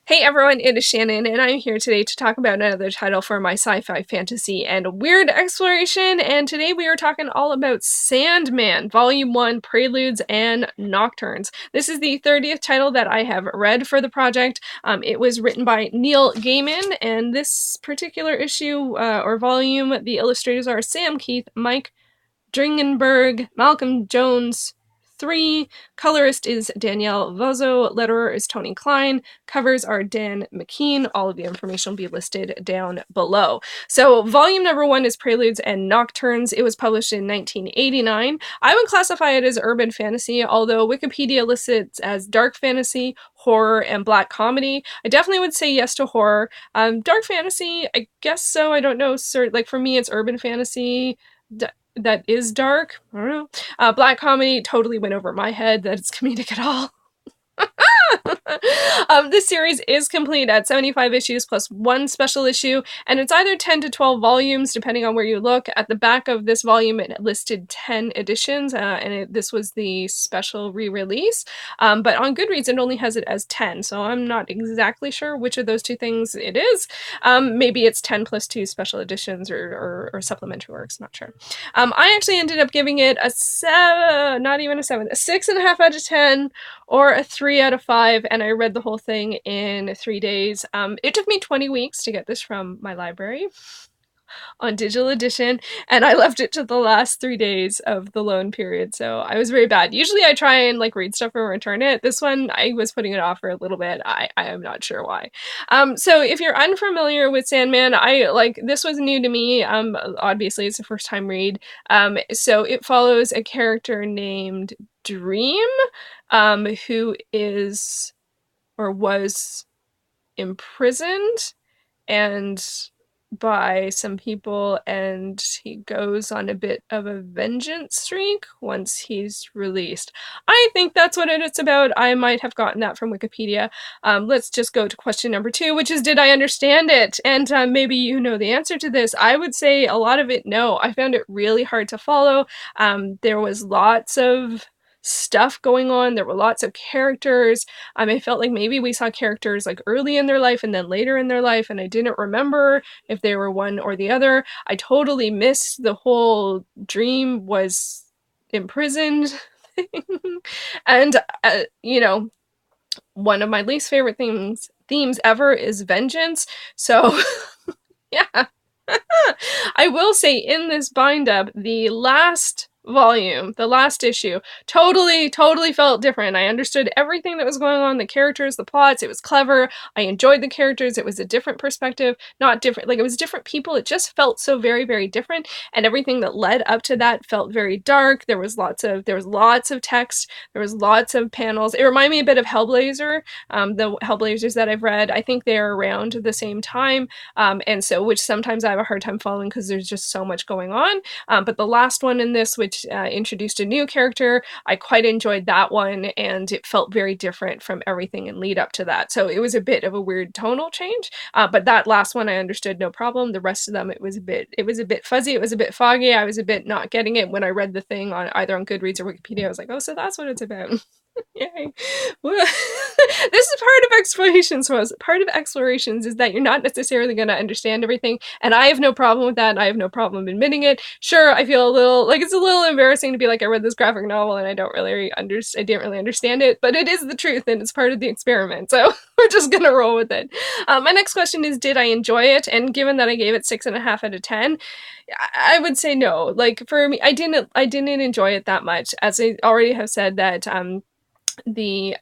Hey everyone, it is Shannon, and I'm here today to talk about another title for my sci-fi fantasy and weird exploration, and today we are talking all about Sandman, Volume 1, Preludes and Nocturnes. This is the 30th title that I have read for the project. It was written by Neil Gaiman, and this particular issue, or volume, the illustrators are Sam Kieth, Mike Dringenberg, Malcolm Jones, 3. Colorist is Danielle Vozzo. Letterer is Tony Klein. Covers are Dan McKean. All of the information will be listed down below. So volume number 1 is Preludes and Nocturnes. It was published in 1989. I would classify it as urban fantasy, although Wikipedia lists it as dark fantasy, horror, and black comedy. I definitely would say yes to horror. Dark fantasy, I guess so. I don't know. Like for me, it's urban fantasy. That is dark. I don't know. Black comedy totally went over my head that it's comedic at all. This series is complete at 75 issues plus 1 special issue, and it's either 10 to 12 volumes depending on where you look. At the back of this volume it listed 10 editions, and this was the special re-release, but on Goodreads it only has it as 10, so I'm not exactly sure which of those two things it is. Maybe it's 10 plus 2 special editions or supplementary works, not sure. I actually ended up giving it a 7, not even a 7, a 6.5 out of 10 or a 3 out of 5, and I read the whole thing in 3 days. It took me 20 weeks to get this from my library on digital edition, and I left it to the last 3 days of the loan period, so I was very bad. Usually I try and read stuff and return it. This one I was putting it off for a little bit. I am not sure why. So if you're unfamiliar with Sandman, this was new to me. Obviously it's a first time read. So it follows a character named Dream, who is or was imprisoned and by some people, and he goes on a bit of a vengeance streak once he's released. I think that's what it's about. I might have gotten that from Wikipedia. Let's just go to question number 2, which is, did I understand it? And maybe you know the answer to this. I would say a lot of it, no. I found it really hard to follow. There was lots of stuff going on. There were lots of characters. I felt like maybe we saw characters early in their life and then later in their life, and I didn't remember if they were one or the other. I totally missed the whole Dream was imprisoned thing. And one of my least favorite themes ever is vengeance. So yeah. I will say, in this bind-up, the last volume, the last issue, totally felt different. I understood everything that was going on, the characters, the plots. It was clever. I enjoyed the characters. It was a different perspective, not different, it was different people. It just felt so very, very different, and everything that led up to that felt very dark. There was lots of text. There was lots of panels. It reminded me a bit of Hellblazer. The Hellblazers that I've read, I think they're around the same time, and so, which sometimes I have a hard time following because there's just so much going on. But the last one in this, which introduced a new character, I quite enjoyed that one, and it felt very different from everything in lead up to that. So it was a bit of a weird tonal change, but that last one I understood no problem. The rest of them, it was a bit fuzzy, it was a bit foggy. I was a bit not getting it when I read the thing on either on Goodreads or Wikipedia. I was like, oh, so that's what it's about. Yay. This is part of explorations. Part of explorations is that you're not necessarily going to understand everything, and I have no problem with that. I have no problem admitting it. Sure, I feel a little it's a little embarrassing to be like, I read this graphic novel and I didn't really understand it, but it is the truth and it's part of the experiment, so we're just gonna roll with it. My next question is, did I enjoy it? And given that I gave it 6.5 out of 10, I would say no. For me, I didn't enjoy it that much. As I already have said, that the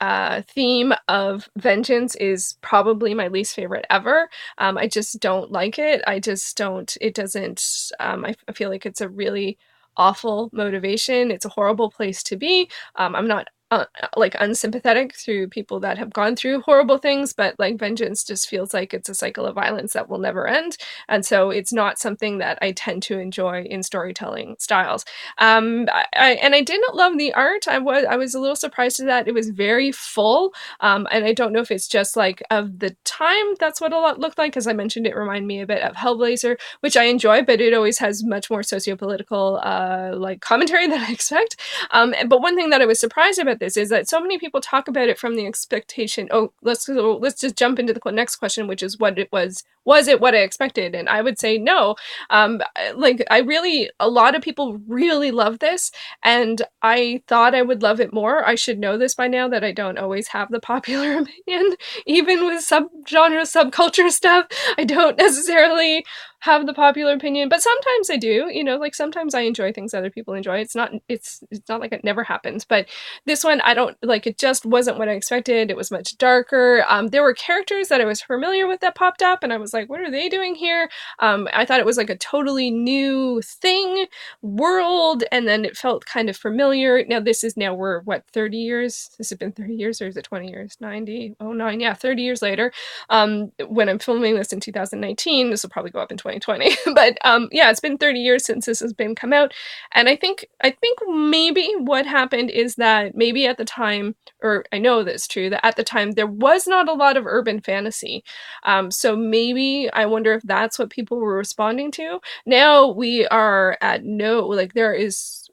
theme of vengeance is probably my least favorite ever. I just don't like it. I feel like it's a really awful motivation. It's a horrible place to be. I'm not unsympathetic through people that have gone through horrible things, but vengeance just feels like it's a cycle of violence that will never end, and so it's not something that I tend to enjoy in storytelling styles. I didn't love the art. I was a little surprised at that. It was very full, and I don't know if it's just of the time that's what a lot looked like. As I mentioned, it reminded me a bit of Hellblazer, which I enjoy, but it always has much more sociopolitical commentary than I expect. But one thing that I was surprised about about this is that so many people talk about it from the expectation. Oh, let's just jump into the next question, which is what it was. Was it what I expected? And I would say no. Like a lot of people really love this, and I thought I would love it more. I should know this by now that I don't always have the popular opinion, even with subgenre, subculture stuff. I don't necessarily have the popular opinion, but sometimes I do, you know, like sometimes I enjoy things other people enjoy. It's not like it never happens, but this one I don't like. It just wasn't what I expected. It was much darker. There were characters that I was familiar with that popped up, and I was like, what are they doing here? I thought it was like a totally new thing, world, and then it felt kind of familiar. Now this is now we're what, 30 years? Has it been 30 years or is it 20 years? 90? Oh, 9, yeah, 30 years later. When I'm filming this in 2019, this will probably go up in 2020. But yeah, it's been 30 years since this has been come out, and I think maybe what happened is that maybe at the time, or I know that's true, that at the time there was not a lot of urban fantasy. So maybe I wonder if that's what people were responding to. Now we are at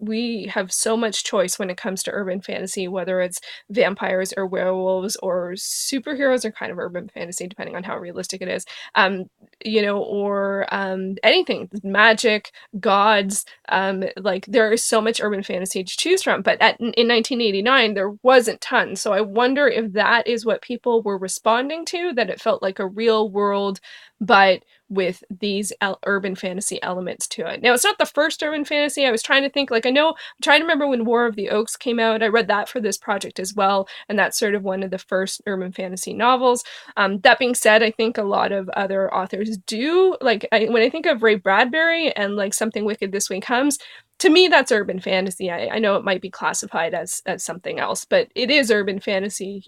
we have so much choice when it comes to urban fantasy, whether it's vampires or werewolves or superheroes or kind of urban fantasy, depending on how realistic it is. You know, or anything, magic, gods. Like there is so much urban fantasy to choose from, but in 1989 there wasn't tons. So I wonder if that is what people were responding to, that it felt like a real world, but with these urban fantasy elements to it. Now, it's not the first urban fantasy. I was trying to think, like, I'm trying to remember when War of the Oaks came out. I read that for this project as well, and that's sort of one of the first urban fantasy novels. That being said, I think a lot of other authors do. Like, when I think of Ray Bradbury and, like, Something Wicked This Way Comes, to me, that's urban fantasy. I know it might be classified as something else, but it is urban fantasy.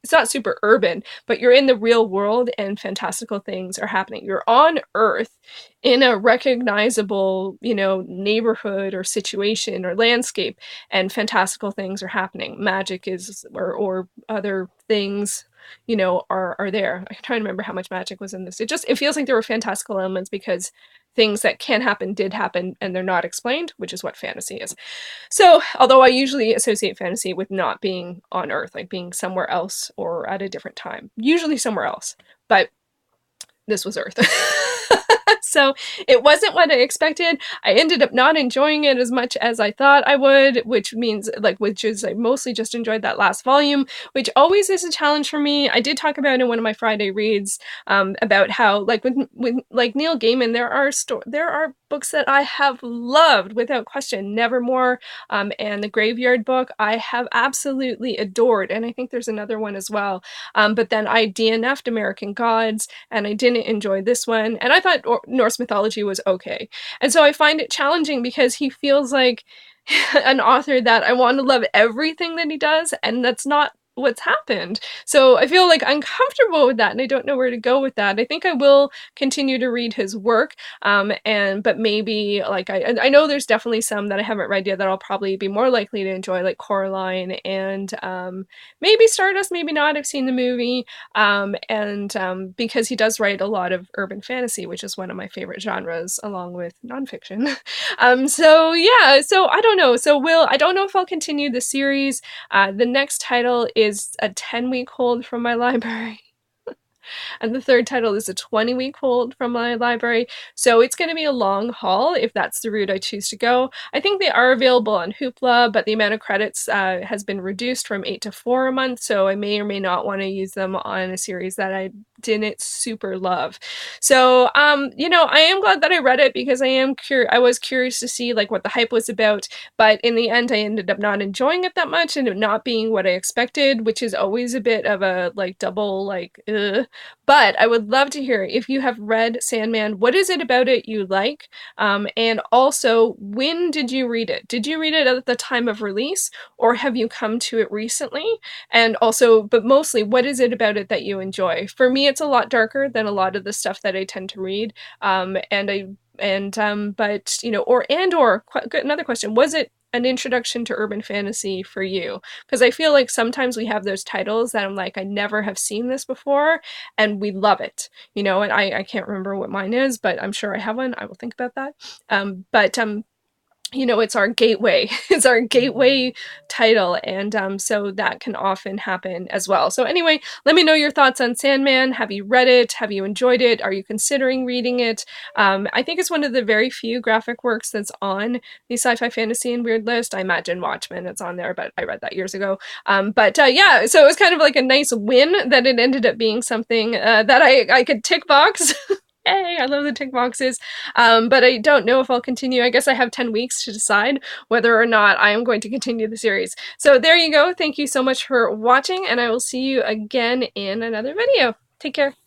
It's not super urban, but you're in the real world and fantastical things are happening. You're on Earth in a recognizable, you know, neighborhood or situation or landscape, and fantastical things are happening. Magic is, or other things, you know, are there. I'm trying to remember how much magic was in this. It feels like there were fantastical elements because things that can happen did happen and they're not explained, which is what fantasy is. So, although I usually associate fantasy with not being on Earth, like being somewhere else or at a different time, usually somewhere else, but this was Earth. So it wasn't what I expected. I ended up not enjoying it as much as I thought I would, which is I mostly just enjoyed that last volume, which always is a challenge for me. I did talk about in one of my Friday reads about how, like, with like Neil Gaiman, there are books that I have loved without question. Nevermore and the Graveyard Book I have absolutely adored, and I think there's another one as well. But then I DNF'd American Gods, and I didn't enjoy this one, and I thought Norse mythology was okay. And so I find it challenging because he feels like an author that I want to love everything that he does, and that's not what's happened. So I feel like uncomfortable with that, and I don't know where to go with that. I think I will continue to read his work, but maybe, like, I know there's definitely some that I haven't read yet that I'll probably be more likely to enjoy, like Coraline and maybe Stardust, maybe not. I've seen the movie, because he does write a lot of urban fantasy, which is one of my favorite genres, along with nonfiction. So yeah, so I don't know. I don't know if I'll continue the series. The next title is a 10-week hold from my library. And the third title is a 20-week hold from my library. So it's going to be a long haul if that's the route I choose to go. I think they are available on HOOPLA, but the amount of credits has been reduced from 8 to 4 a month. So I may or may not want to use them on a series that I didn't super love. So, you know, I am glad that I read it because I was curious to see, like, what the hype was about. But in the end, I ended up not enjoying it that much and it not being what I expected, which is always a bit of a, like, double, like, ugh. But I would love to hear if you have read Sandman. What is it about it you like? And also, when did you read it? Did you read it at the time of release, or have you come to it recently? And also, but mostly, what is it about it that you enjoy? For me, it's a lot darker than a lot of the stuff that I tend to read. But you know, or another question, was it an introduction to urban fantasy for you? Because I feel like sometimes we have those titles that I'm like, I never have seen this before, and we love it, you know. And I can't remember what mine is, but I'm sure I have one. I will think about that. you know, it's our gateway. It's our gateway title, and so that can often happen as well. So anyway, let me know your thoughts on Sandman. Have you read it? Have you enjoyed it? Are you considering reading it? I think it's one of the very few graphic works that's on the Sci-Fi Fantasy and Weird list. I imagine Watchmen, it's on there, but I read that years ago. Yeah, so it was kind of like a nice win that it ended up being something that I could tick box. Hey, I love the tick boxes. But I don't know if I'll continue. I guess I have 10 weeks to decide whether or not I am going to continue the series. So there you go. Thank you so much for watching, and I will see you again in another video. Take care.